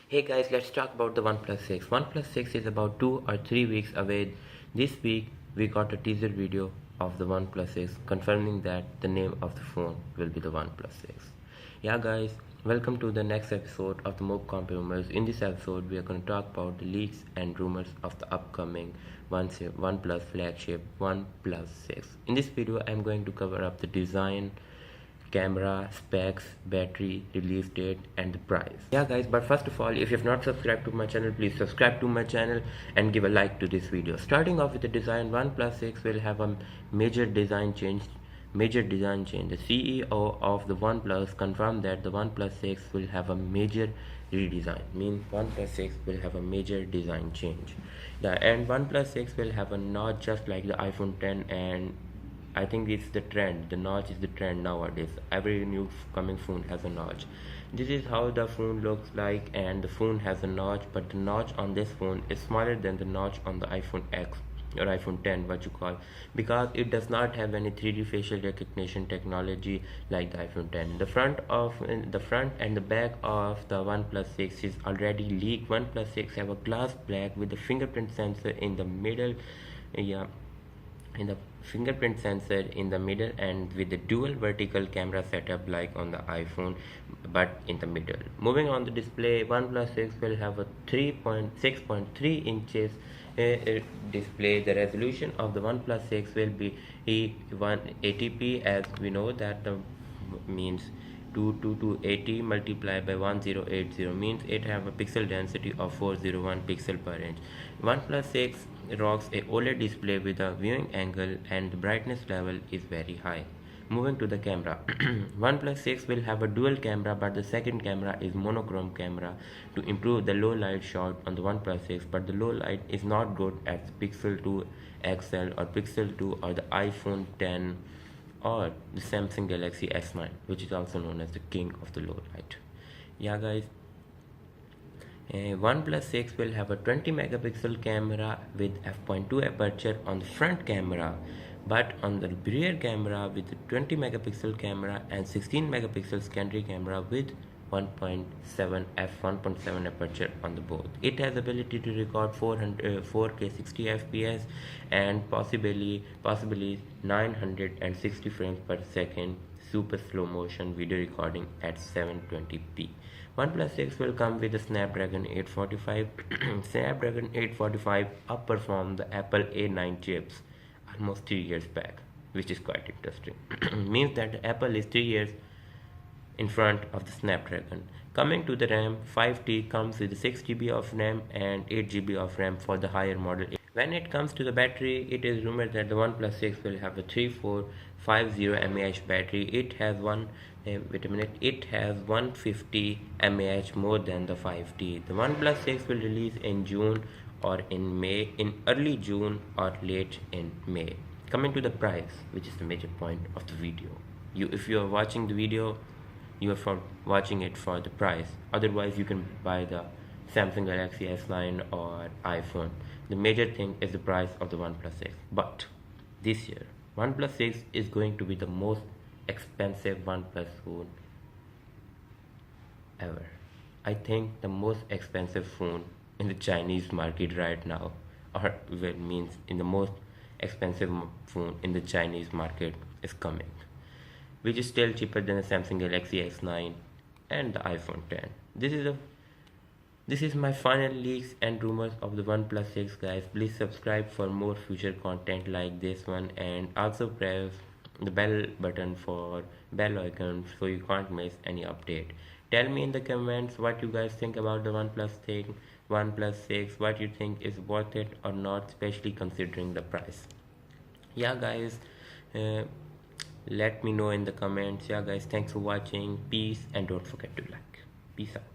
Hey guys, let's talk about the OnePlus 6. OnePlus 6 is about 2 or 3 weeks away. This week we got a teaser video of the OnePlus 6 confirming that the name of the phone will be the OnePlus 6. Yeah guys, welcome to the next episode of the Mob Rumors. In this episode we are going to talk about the leaks and rumors of the upcoming OnePlus flagship OnePlus 6. In this video I am going to cover up the design, camera, specs, battery, release date and the price. Yeah guys, but first of all, if you have not subscribed to my channel, please subscribe to my channel and give a like to this video. Starting off with the design, OnePlus 6 will have a major design change. The CEO of the OnePlus confirmed that the OnePlus 6 will have a major redesign. Means OnePlus 6 will have a major design change. Yeah, and OnePlus 6 will have a notch just like the iPhone 10, and I think it's the trend. The notch is the trend nowadays. Every new coming phone has a notch. This is how the phone looks like, and the phone has a notch, but the notch on this phone is smaller than the notch on the iPhone X or iPhone 10, what you call, because it does not have any 3D facial recognition technology like the iPhone 10. The front and the back of the OnePlus 6 is already leaked. OnePlus 6 have a glass black with the fingerprint sensor in the middle. Yeah, in the fingerprint sensor in the middle, and with the dual vertical camera setup like on the iPhone, but in the middle. Moving on the display, OnePlus 6 will have a 6.3 inches display. The resolution of the OnePlus 6 will be 180p, as we know that the means 2280 multiplied by 1080 means it have a pixel density of 401 pixel per inch. OnePlus 6 rocks a OLED display with a viewing angle, and the brightness level is very high. Moving to the camera, OnePlus 6 will have a dual camera, but the second camera is monochrome camera to improve the low light shot on the OnePlus 6, but the low light is not good as Pixel 2 XL or Pixel 2 or the iPhone 10 or the Samsung Galaxy S9, which is also known as the king of the low light. Yeah guys, OnePlus 6 will have a 20 megapixel camera with f.2 aperture on the front camera, but on the rear camera with the 20 megapixel camera and 16 megapixel secondary camera with 1.7 f1.7 aperture on the both. It has ability to record 4K 60 fps and possibly 960 frames per second super slow motion video recording at 720p. OnePlus 6 will come with a Snapdragon 845. Snapdragon 845 outperformed the Apple A9 chips almost 3 years back, which is quite interesting. Means that Apple is 3 years in front of the Snapdragon. Coming to the RAM, 5T comes with 6GB of RAM and 8GB of RAM for the higher model. When it comes to the battery, it is rumored that the OnePlus 6 will have a 3450 mAh battery. It has it has 150 mAh more than the 5T. The OnePlus 6 will release in June or in May, in early June or late in May. Coming to the price, which is the major point of the video. If you are watching the video, you are watching it for the price. Otherwise, you can buy the Samsung Galaxy S9 or iPhone. The major thing is the price of the OnePlus 6. But this year, OnePlus 6 is going to be the most expensive OnePlus phone ever. I think the most expensive phone in the Chinese market right now, or well, means in the most expensive phone in the Chinese market is coming, which is still cheaper than the Samsung Galaxy S9 and the iPhone 10. This is my final leaks and rumors of the OnePlus 6, guys. Please subscribe for more future content like this one, and also press the bell button for bell icon so you can't miss any update. Tell me in the comments what you guys think about the OnePlus 6, what you think is worth it or not, especially considering the price. Yeah guys, let me know in the comments. Yeah guys, thanks for watching. Peace, and don't forget to like. Peace out.